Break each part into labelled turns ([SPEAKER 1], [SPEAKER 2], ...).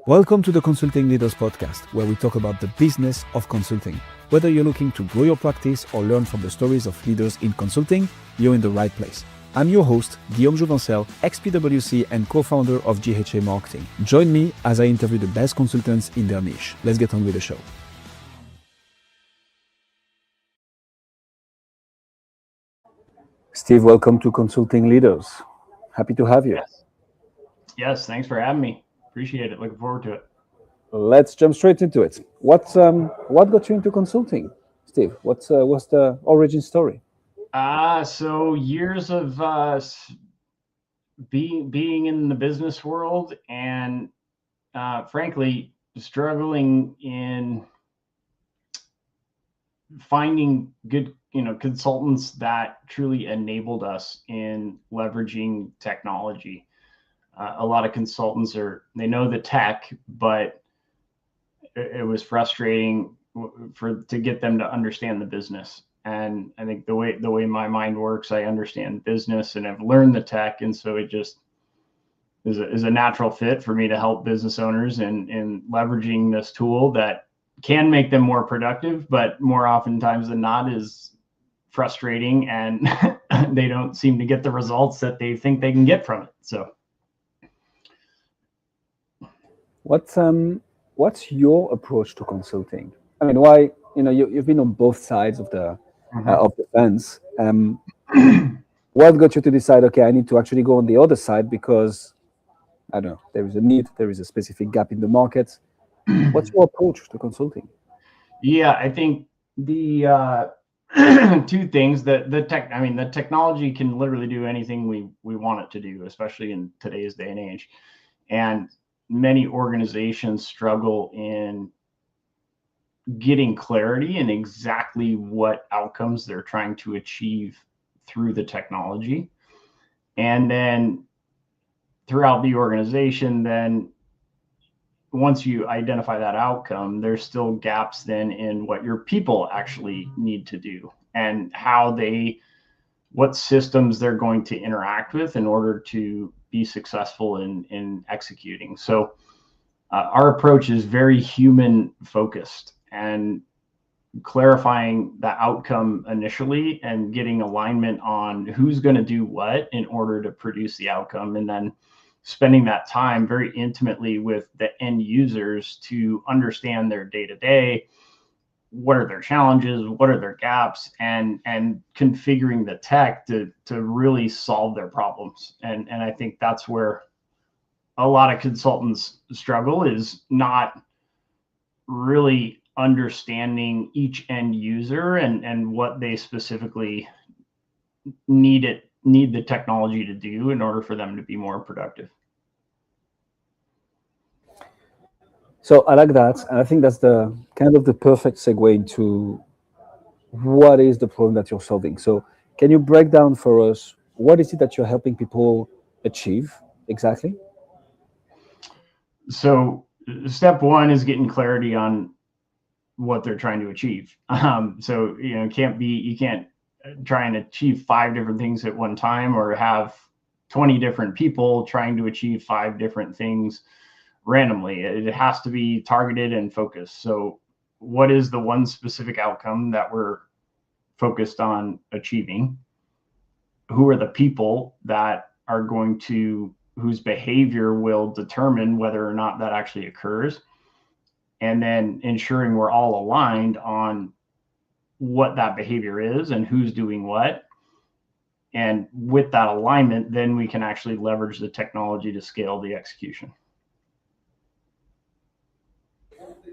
[SPEAKER 1] Welcome to the Consulting Leaders Podcast, where we talk about the business of consulting. Whether you're looking to grow your practice or learn from the stories of leaders in consulting, you're in the right place. I'm your host, Guillaume Jouvencel, ex-PwC and co-founder of GHA Marketing. Join me as I interview the best consultants in their niche. Let's get on with the show. Steve, welcome to Consulting Leaders. Happy to have you.
[SPEAKER 2] Yes, thanks for having me. Appreciate it. Looking forward to it.
[SPEAKER 1] Let's jump straight into it. What got you into consulting, Steve? What's the origin story?
[SPEAKER 2] So years of being in the business world and frankly struggling in finding good consultants that truly enabled us in leveraging technology. A lot of consultants they know the tech, but it was frustrating to get them to understand the business. And I think the way my mind works, I understand business and I've learned the tech, and so it just is a natural fit for me to help business owners in leveraging this tool that can make them more productive, but more oftentimes than not is frustrating, and they don't seem to get the results that they think they can get from it. So
[SPEAKER 1] what's your approach to consulting? I mean, why, you've been on both sides of the fence. What got you to decide, okay, I need to actually go on the other side because, I don't know, there is a need, there is a specific gap in the market. What's your approach to consulting?
[SPEAKER 2] Yeah, I think the two things that the technology can literally do anything we want it to do, especially in today's day and age. And many organizations struggle in getting clarity in exactly what outcomes they're trying to achieve through the technology. And then throughout the organization, then once you identify that outcome, there's still gaps then in what your people actually need to do and what systems they're going to interact with in order to be successful in executing. So our approach is very human focused and clarifying the outcome initially and getting alignment on who's going to do what in order to produce the outcome, and then spending that time very intimately with the end users to understand their day-to-day, what are their challenges, what are their gaps, and configuring the tech to really solve their problems. And I think that's where a lot of consultants struggle, is not really understanding each end user and what they specifically need the technology to do in order for them to be more productive.
[SPEAKER 1] So I like that, and I think that's the kind of the perfect segue into what is the problem that you're solving. So can you break down for us what is it that you're helping people achieve exactly?
[SPEAKER 2] So step one is getting clarity on what they're trying to achieve. So you can't try and achieve 5 different things at one time, or have 20 different people trying to achieve 5 different things randomly. It has to be targeted and focused. So what is the one specific outcome that we're focused on achieving? Who are the people that are whose behavior will determine whether or not that actually occurs? And then ensuring we're all aligned on what that behavior is and who's doing what. And with that alignment, then we can actually leverage the technology to scale the execution.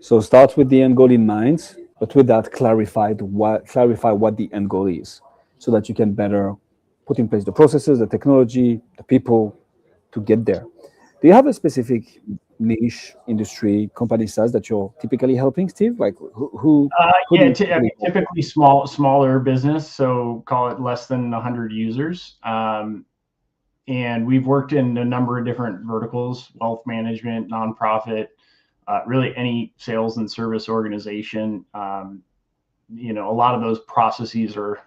[SPEAKER 1] So start with the end goal in mind, but with that clarify what the end goal is, so that you can better put in place the processes, the technology, the people to get there. Do you have a specific niche, industry, company size that you're typically helping, Steve? Like who
[SPEAKER 2] typically smaller business, so call it less than 100 users. And we've worked in a number of different verticals: wealth management, nonprofit, really any sales and service organization. A lot of those processes are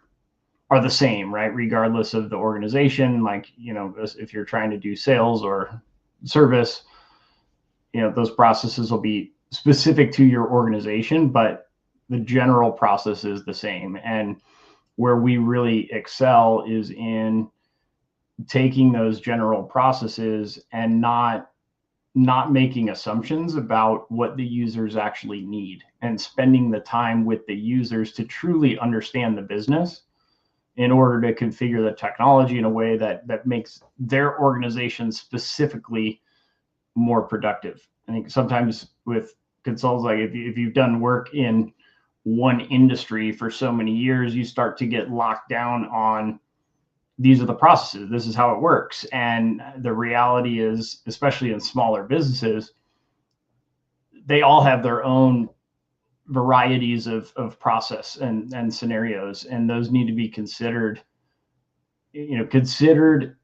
[SPEAKER 2] the same, right? Regardless of the organization. Like, if you're trying to do sales or service, those processes will be specific to your organization, but the general process is the same. And where we really excel is in taking those general processes and not making assumptions about what the users actually need, and spending the time with the users to truly understand the business in order to configure the technology in a way that makes their organization specifically more productive. I think sometimes with consultants, like if you've done work in one industry for so many years, you start to get locked down on, these are the processes, this is how it works. And the reality is, especially in smaller businesses, they all have their own varieties of process and scenarios, and those need to be considered,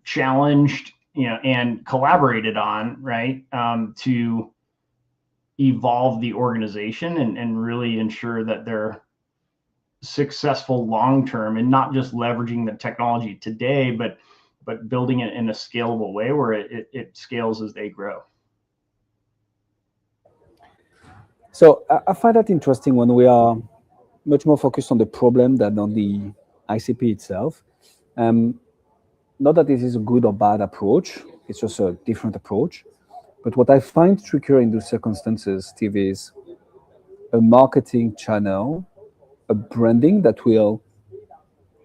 [SPEAKER 2] challenged, and collaborated on, right? To evolve the organization and really ensure that they're successful long term, and not just leveraging the technology today, but building it in a scalable way where it scales as they grow.
[SPEAKER 1] So I find that interesting when we are much more focused on the problem than on the ICP itself. Not that this is a good or bad approach, it's just a different approach. But what I find trickier in those circumstances, Steve, is a marketing channel, a branding that will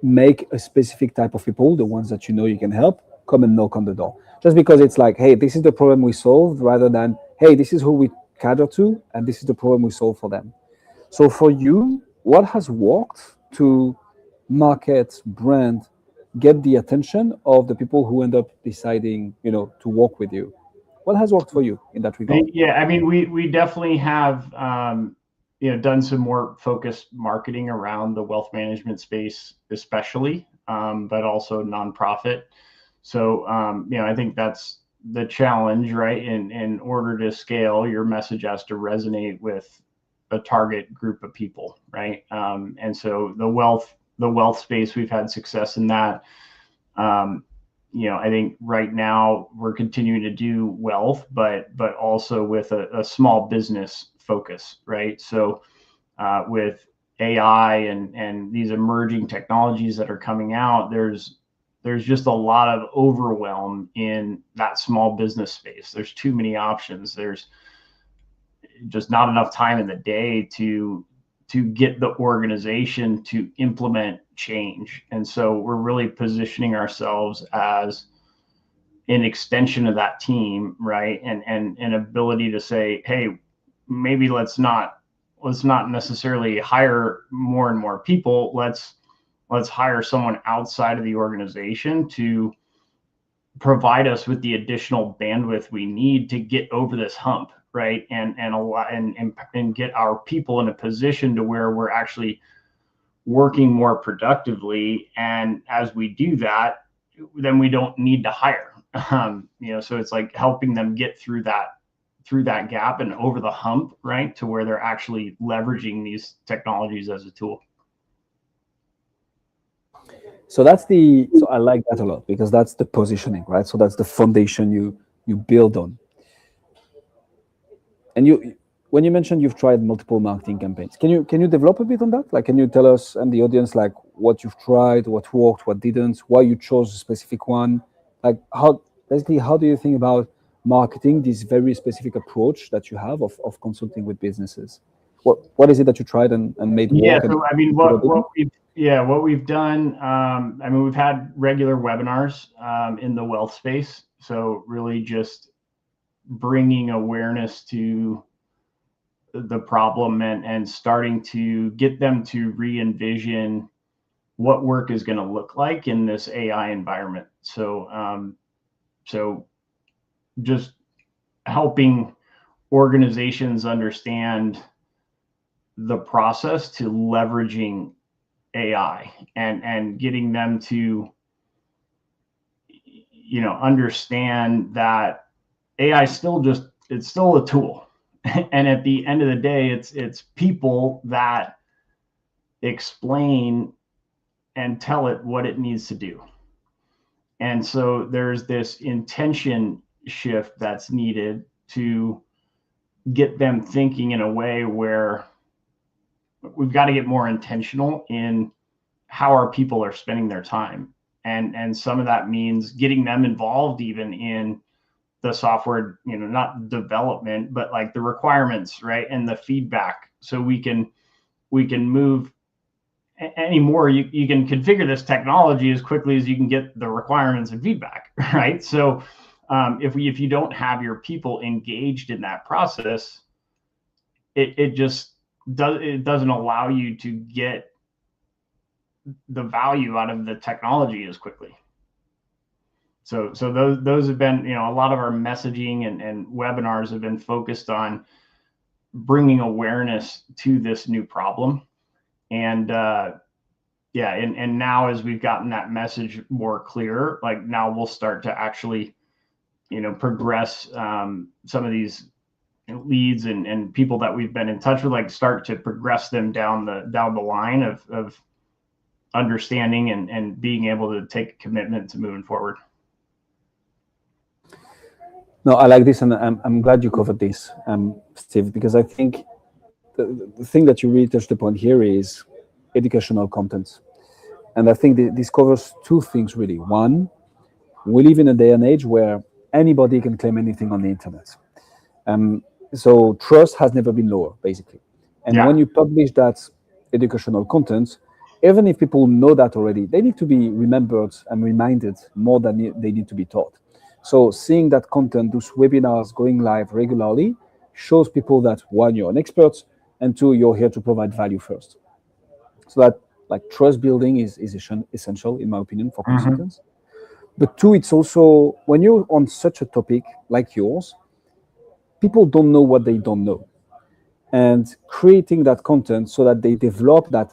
[SPEAKER 1] make a specific type of people, the ones that you can help, come and knock on the door. Just because it's like, hey, this is the problem we solved, rather than, hey, this is who we cater to, and this is the problem we solve for them. So for you, what has worked to market, brand, get the attention of the people who end up deciding, to work with you? What has worked for you in that regard?
[SPEAKER 2] Yeah, I mean, we definitely have done some more focused marketing around the wealth management space, especially, but also nonprofit. So I think that's the challenge, right? In order to scale, your message has to resonate with a target group of people, right? And so the wealth space, we've had success in that. I think right now we're continuing to do wealth, but also with a small business focus, right? So with AI and these emerging technologies that are coming out, there's just a lot of overwhelm in that small business space. There's too many options. There's just not enough time in the day to get the organization to implement change. And so we're really positioning ourselves as an extension of that team, right? And an ability to say, hey, maybe let's not necessarily hire more and more people. Let's hire someone outside of the organization to provide us with the additional bandwidth we need to get over this hump, right? And get our people in a position to where we're actually working more productively. And as we do that, then we don't need to hire. So it's like helping them get through that gap and over the hump, right, to where they're actually leveraging these technologies as a tool.
[SPEAKER 1] So I like that a lot, because that's the positioning, right? So that's the foundation you build on. And when you mentioned you've tried multiple marketing campaigns, can you develop a bit on that? Like, can you tell us and the audience like what you've tried, what worked, what didn't, why you chose a specific one? Like how do you think about marketing, this very specific approach that you have of consulting with businesses? What is it that you tried and made work?
[SPEAKER 2] Yeah, so I mean, what we've done, I mean, we've had regular webinars in the wealth space. So really just bringing awareness to the problem and starting to get them to re-envision what work is going to look like in this AI environment. So just helping organizations understand the process to leveraging AI and getting them to understand that AI is it's still a tool. And at the end of the day, it's people that explain and tell it what it needs to do. And so there's this intention shift that's needed to get them thinking in a way where we've got to get more intentional in how our people are spending their time. And some of that means getting them involved even in the software, not development, but like the requirements, right? And the feedback. So we can move anymore. You can configure this technology as quickly as you can get the requirements and feedback, right? So if you don't have your people engaged in that process, it doesn't allow you to get the value out of the technology as quickly. So those have been, a lot of our messaging and webinars have been focused on bringing awareness to this new problem. And and now as we've gotten that message more clear, like now we'll start to actually, progress some of these leads and people that we've been in touch with, like start to progress them down the line of understanding and being able to take a commitment to moving forward.
[SPEAKER 1] No, I like this, and I'm glad you covered this, Steve, because I think the thing that you really touched upon here is educational content. And I think this covers two things, really. One, we live in a day and age where anybody can claim anything on the internet. So trust has never been lower, basically. And when you publish that educational content, even if people know that already, they need to be remembered and reminded more than they need to be taught. So seeing that content, those webinars going live regularly, shows people that one, you're an expert, and two, you're here to provide value first. So that like trust building is essential, in my opinion, for consultants. But two, it's also when you're on such a topic like yours, people don't know what they don't know. And creating that content so that they develop that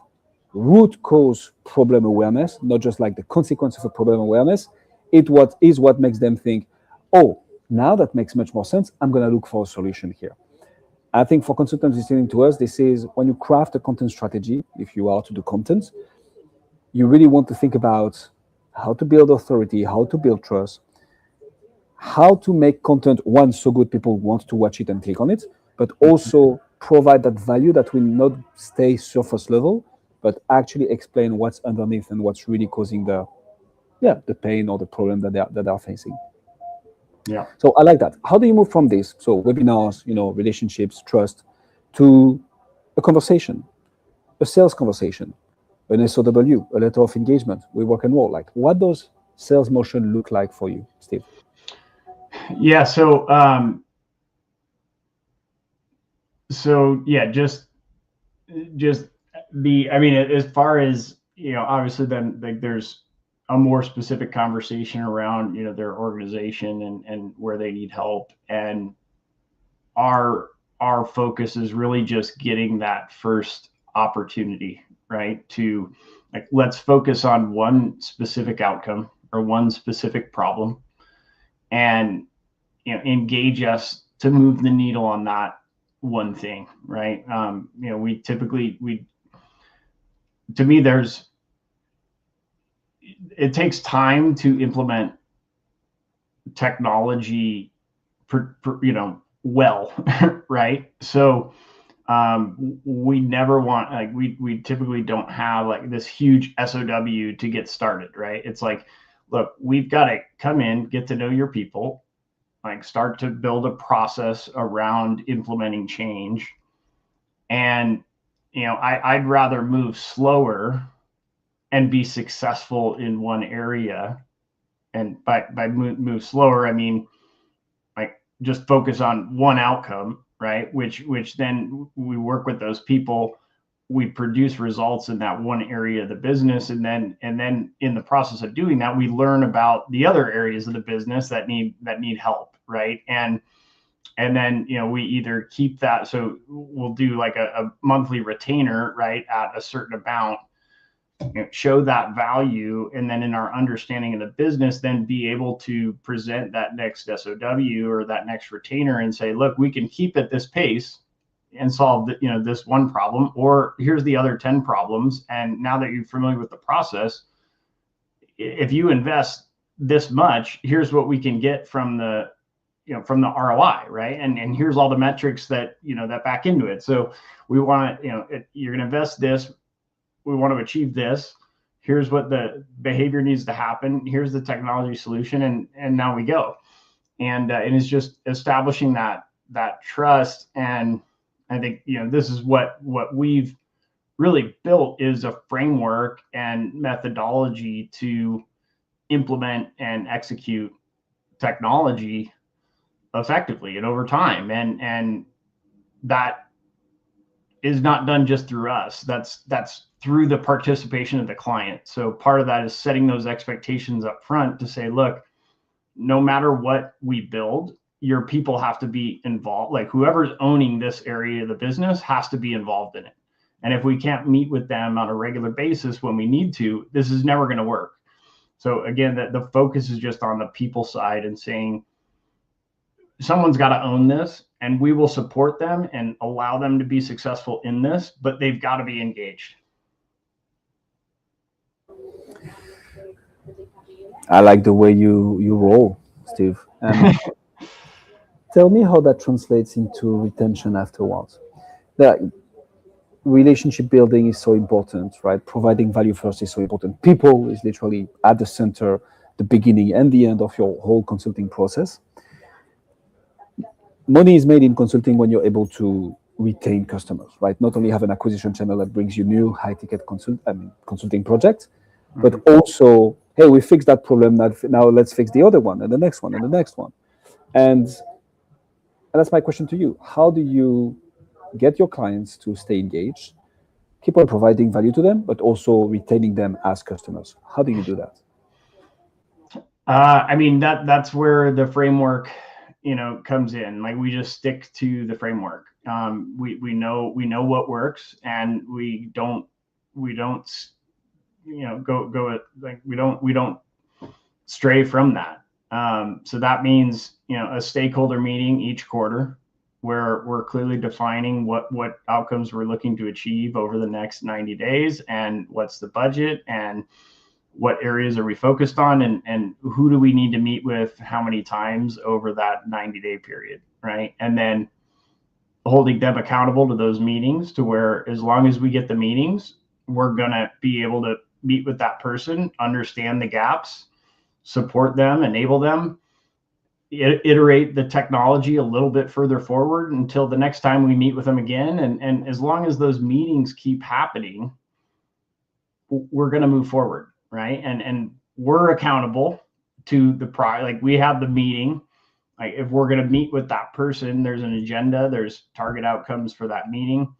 [SPEAKER 1] root cause problem awareness, not just like the consequence of a problem awareness, what makes them think, oh, now that makes much more sense. I'm going to look for a solution here. I think for consultants listening to us, this is when you craft a content strategy, if you are to do content, you really want to think about how to build authority, how to build trust, how to make content, one, so good people want to watch it and click on it, but also provide that value that will not stay surface level, but actually explain what's underneath and what's really causing the pain or the problem that they are facing.
[SPEAKER 2] Yeah.
[SPEAKER 1] So I like that. How do you move from this? So webinars, relationships, trust, to a conversation, a sales conversation, an SOW, a letter of engagement, we work and roll. Like, what does sales motion look like for you, Steve?
[SPEAKER 2] Yeah. So just I mean, as far as, obviously then like there's a more specific conversation around, their organization and where they need help. And our focus is really just getting that first opportunity, right? To like, let's focus on one specific outcome or one specific problem and, engage us to move the needle on that one thing, right? We typically, to me, it takes time to implement technology, well, right? So we never want, like, we typically don't have like this huge SOW to get started, right? It's like, look, we've got to come in, get to know your people, like start to build a process around implementing change. And, I'd rather move slower and be successful in one area. And by move slower, I mean, like just focus on one outcome, right? Which then we work with those people, we produce results in that one area of the business. And then in the process of doing that, we learn about the other areas of the business that need help, right? And then, we either keep that. So we'll do like a monthly retainer, right, at a certain amount, show that value, and then in our understanding of the business, then be able to present that next SOW or that next retainer and say, look, we can keep at this pace and solve this one problem, or here's the other 10 problems. And now that you're familiar with the process, if you invest this much, here's what we can get from the from the ROI, right? And here's all the metrics that, that back into it. So we want to, you're going to invest this. We want to achieve this. Here's what the behavior needs to happen. Here's the technology solution. And now we go. And it's just establishing that trust. And I think, this is what we've really built is a framework and methodology to implement and execute technology effectively and over time. And that is not done just through us. That's through the participation of the client. So part of that is setting those expectations up front to say, look, no matter what we build, your people have to be involved. Like whoever's owning this area of the business has to be involved in it. And if we can't meet with them on a regular basis when we need to, this is never going to work. So again, the focus is just on the people side and saying, someone's got to own this, and we will support them and allow them to be successful in this, but they've got to be engaged.
[SPEAKER 1] I like the way you roll, Steve. And tell me how that translates into retention afterwards. The relationship building is so important, right? Providing value first is so important. People is literally at the center, the beginning and the end of your whole consulting process. Money is made in consulting when you're able to retain customers, right? Not only have an acquisition channel that brings you new high-ticket consulting projects, but also, hey, we fixed that problem. Now let's fix the other one and the next one and the next one. And that's my question to you. How do you get your clients to stay engaged, keep on providing value to them, but also retaining them as customers? How do you do that?
[SPEAKER 2] I mean, that's where the framework comes in. Like we just stick to the framework. We know what works, and we don't go like we don't stray from that. So that means a stakeholder meeting each quarter where we're clearly defining what outcomes we're looking to achieve over the next 90 days and what's the budget and what areas are we focused on and who do we need to meet with how many times over that 90-day period, right? And then holding them accountable to those meetings to where as long as we get the meetings, we're going to be able to meet with that person, understand the gaps, support them, enable them, iterate the technology a little bit further forward until the next time we meet with them again. And as long as those meetings keep happening, we're going to move forward. Right. And we're accountable to the like we have the meeting. Like if we're going to meet with that person, there's an agenda, there's target outcomes for that meeting.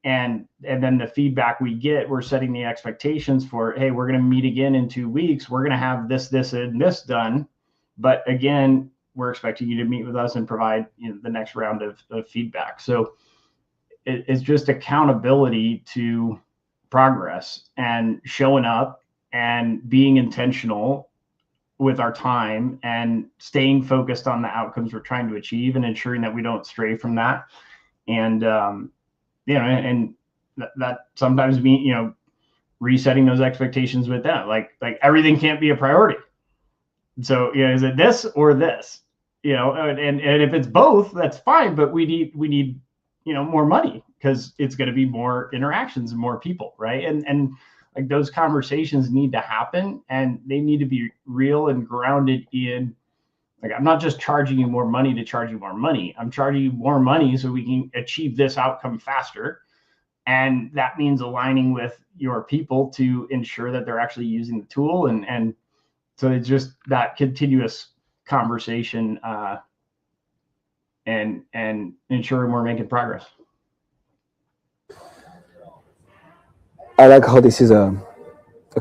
[SPEAKER 2] And then the feedback we get, we're setting the expectations for, hey, we're going to meet again in 2 weeks. We're going to have this, and this done. But again, we're expecting you to meet with us and provide the next round of feedback. So it's just accountability to progress and showing up and being intentional with our time and staying focused on the outcomes we're trying to achieve and ensuring that we don't stray from that. And, and that sometimes means, resetting those expectations with them. Like everything can't be a priority. So, is it this or this, and if it's both, that's fine, but we need, more money because it's going to be more interactions and more people. Right. And like those conversations need to happen and they need to be real and grounded in, like, I'm not just charging you more money to charge you more money. I'm charging you more money so we can achieve this outcome faster. And that means aligning with your people to ensure that they're actually using the tool. And so it's just that continuous conversation and ensuring we're making progress.
[SPEAKER 1] I like how this is a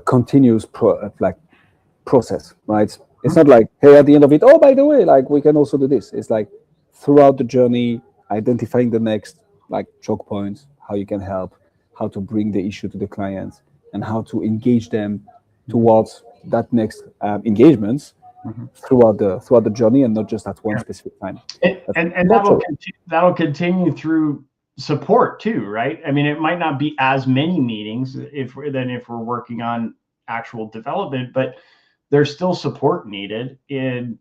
[SPEAKER 1] continuous process, right? It's not like, hey, at the end of it, oh, by the way, like we can also do this. It's like throughout the journey, identifying the next choke points, how you can help, how to bring the issue to the client, and how to engage them towards that next engagements throughout the journey, and not just at one specific time.
[SPEAKER 2] And that'll continue through support too, right? I mean, it might not be as many meetings if we're working on actual development, but there's still support needed in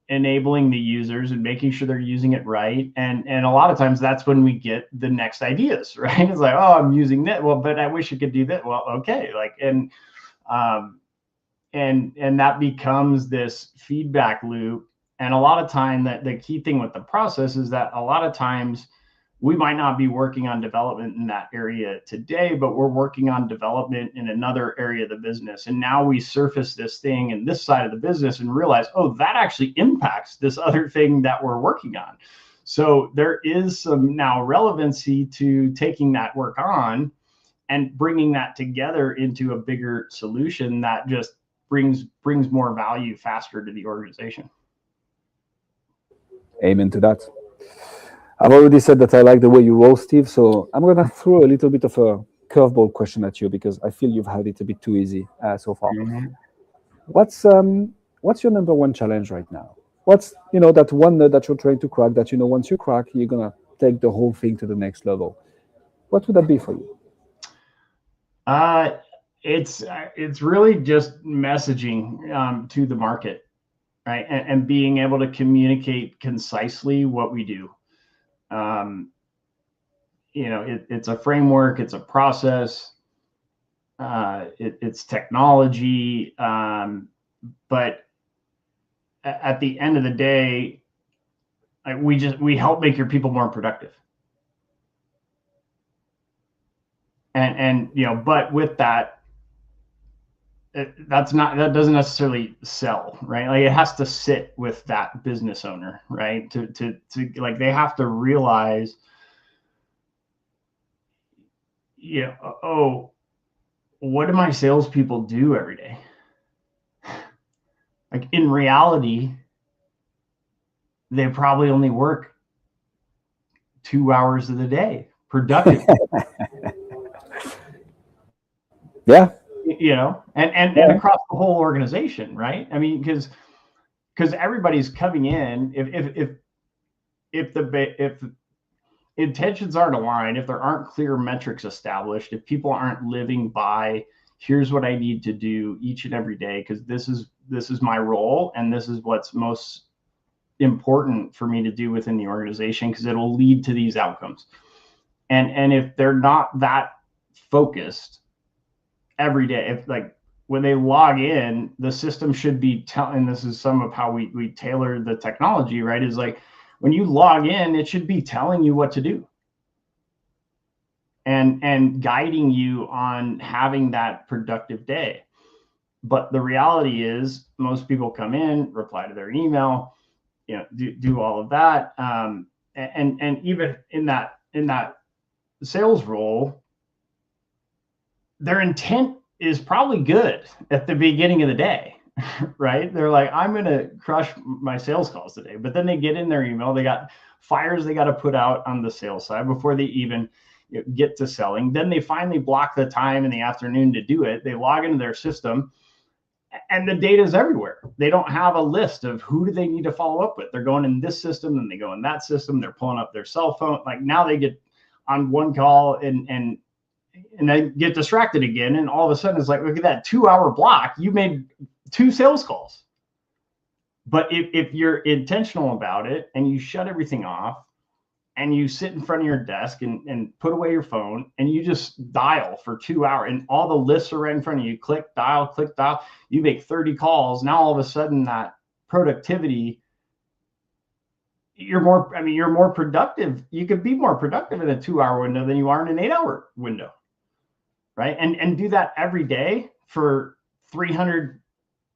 [SPEAKER 2] enabling the users and making sure they're using it right. And a lot of times that's when we get the next ideas, right? It's like, oh, I'm using that. Well, but I wish I could do that. Well, okay. Like, and that becomes this feedback loop. And a lot of time that the key thing with the process is that a lot of times we might not be working on development in that area today, but we're working on development in another area of the business. And now we surface this thing in this side of the business and realize, oh, that actually impacts this other thing that we're working on. So there is some now relevancy to taking that work on and bringing that together into a bigger solution that just brings more value faster to the organization.
[SPEAKER 1] Amen to that. I've already said that I like the way you roll, Steve, so I'm going to throw a little bit of a curveball question at you because I feel you've had it a bit too easy so far.
[SPEAKER 2] Mm-hmm.
[SPEAKER 1] What's your number one challenge right now? What's, that one nut that you're trying to crack that, once you crack, you're going to take the whole thing to the next level? What would that be for you?
[SPEAKER 2] It's really just messaging to the market, right? And being able to communicate concisely what we do. It's a framework, it's a process, it's technology, but at the end of the day, we help make your people more productive. And but with that, that doesn't necessarily sell, right? Like it has to sit with that business owner, right? To like they have to realize, oh, what do my salespeople do every day? Like in reality, they probably only work 2 hours of the day productive.
[SPEAKER 1] Yeah.
[SPEAKER 2] And across the whole organization, right? I mean, because everybody's coming in. If the intentions aren't aligned, if there aren't clear metrics established, if people aren't living by, here's what I need to do each and every day, because this is my role and this is what's most important for me to do within the organization, because it'll lead to these outcomes. And if they're not that focused every day, if like when they log in, the system should be telling, this is some of how we tailor the technology, right? Is like when you log in, it should be telling you what to do and guiding you on having that productive day. But the reality is most people come in, reply to their email, do all of that. And even in that sales role, their intent is probably good at the beginning of the day, right? They're like, I'm going to crush my sales calls today. But then they get in their email, they got fires they got to put out on the sales side before they even get to selling. Then they finally block the time in the afternoon to do it. They log into their system and the data is everywhere. They don't have a list of who do they need to follow up with. They're going in this system and they go in that system. They're pulling up their cell phone. Like now they get on one call and they get distracted again. And all of a sudden it's like, look at that 2 hour block. You made 2 sales calls. But if you're intentional about it and you shut everything off and you sit in front of your desk and put away your phone and you just dial for 2 hours and all the lists are right in front of you, click, dial, you make 30 calls. Now, all of a sudden that productivity, you're more productive. You could be more productive in a 2 hour window than you are in an 8 hour window. Right. And do that every day for 300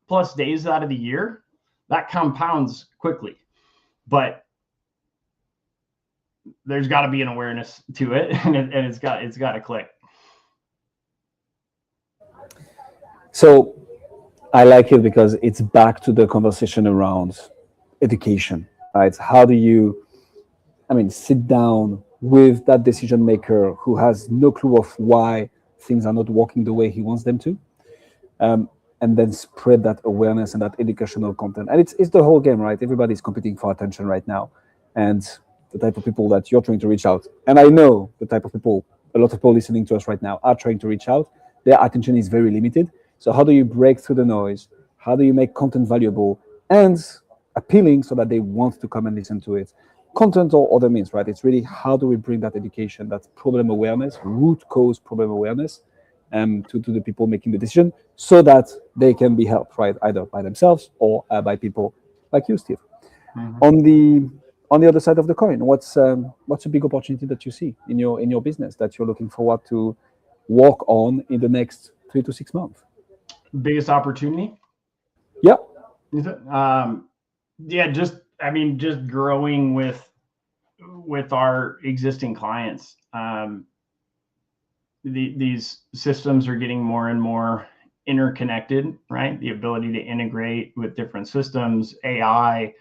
[SPEAKER 2] plus days out of the year, that compounds quickly. But there's got to be an awareness to it, and it's got to click.
[SPEAKER 1] So I like it because it's back to the conversation around education, right? How do you, sit down with that decision maker who has no clue of why things are not working the way he wants them to, and then spread that awareness and that educational content. And it's the whole game, right? Everybody's competing for attention right now, and the type of people that you're trying to reach out. And I know the type of people, a lot of people listening to us right now are trying to reach out. Their attention is very limited. So how do you break through the noise? How do you make content valuable and appealing so that they want to come and listen to it. Content or other means, right? It's really how do we bring that education, that problem awareness, root cause problem awareness, to the people making the decision, so that they can be helped, right? Either by themselves or by people like you, Steve. Mm-hmm. On the other side of the coin, what's a big opportunity that you see in your business that you're looking forward to work on in the next 3 to 6 months?
[SPEAKER 2] Biggest opportunity?
[SPEAKER 1] Yeah.
[SPEAKER 2] Just growing with our existing clients. These systems are getting more and more interconnected, right? The ability to integrate with different systems, AI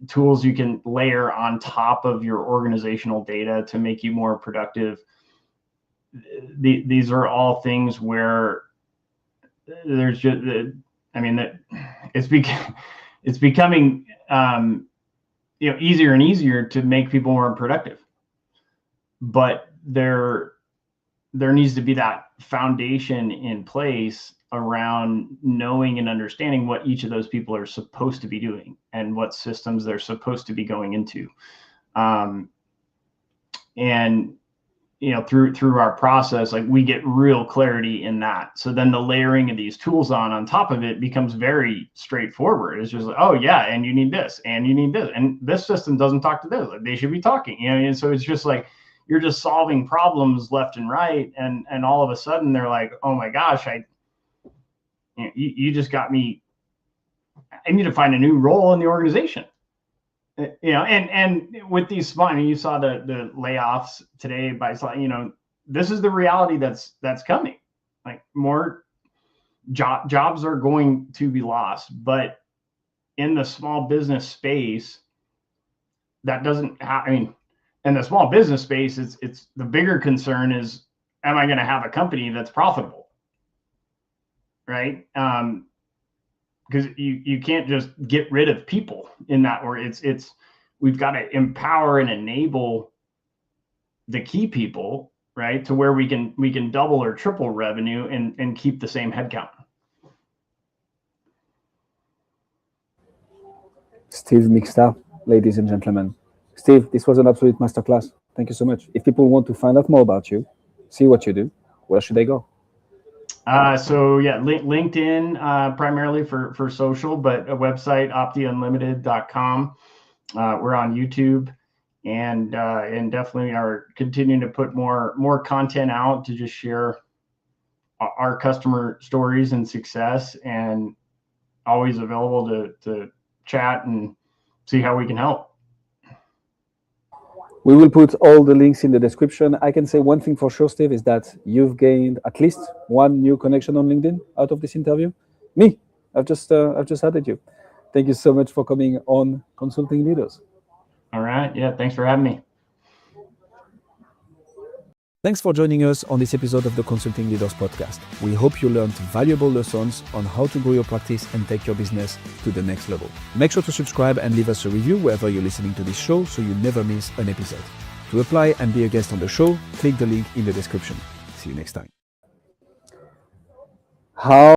[SPEAKER 2] tools you can layer on top of your organizational data to make you more productive. These are all things where there's just, it's becoming easier and easier to make people more productive, but there needs to be that foundation in place around knowing and understanding what each of those people are supposed to be doing and what systems they're supposed to be going into. And through our process, like, we get real clarity in that. So then the layering of these tools on top of it becomes very straightforward. It's just like, oh yeah, and you need this, and you need this, and this system doesn't talk to this. Like, they should be talking, and so it's just like, you're just solving problems left and right. And all of a sudden they're like, oh my gosh, you just got me, I need to find a new role in the organization. And with these small, you saw the layoffs today this is the reality that's coming. Like, more jobs are going to be lost, but in the small business space, that doesn't in the small business space, it's the bigger concern is, am I going to have a company that's profitable? Right? Because you can't just get rid of people in that, or we've got to empower and enable the key people, right, to where we can double or triple revenue and keep the same headcount.
[SPEAKER 1] Steve Miksta, ladies and gentlemen. Steve, this was an absolute masterclass. Thank you so much. If people want to find out more about you, see what you do, where should they go?
[SPEAKER 2] LinkedIn, primarily for social, but a website, opptyunlimited.com. We're on YouTube, and definitely are continuing to put more content out to just share our customer stories and success, and always available to chat and see how we can help.
[SPEAKER 1] We will put all the links in the description. I can say one thing for sure, Steve, is that you've gained at least one new connection on LinkedIn out of this interview. Me, I've just added you. Thank you so much for coming on Consulting Leaders.
[SPEAKER 2] All right. Yeah. Thanks for having me.
[SPEAKER 1] Thanks for joining us on this episode of the Consulting Leaders Podcast. We hope you learned valuable lessons on how to grow your practice and take your business to the next level. Make sure to subscribe and leave us a review wherever you're listening to this show so you never miss an episode. To apply and be a guest on the show, click the link in the description. See you next time. How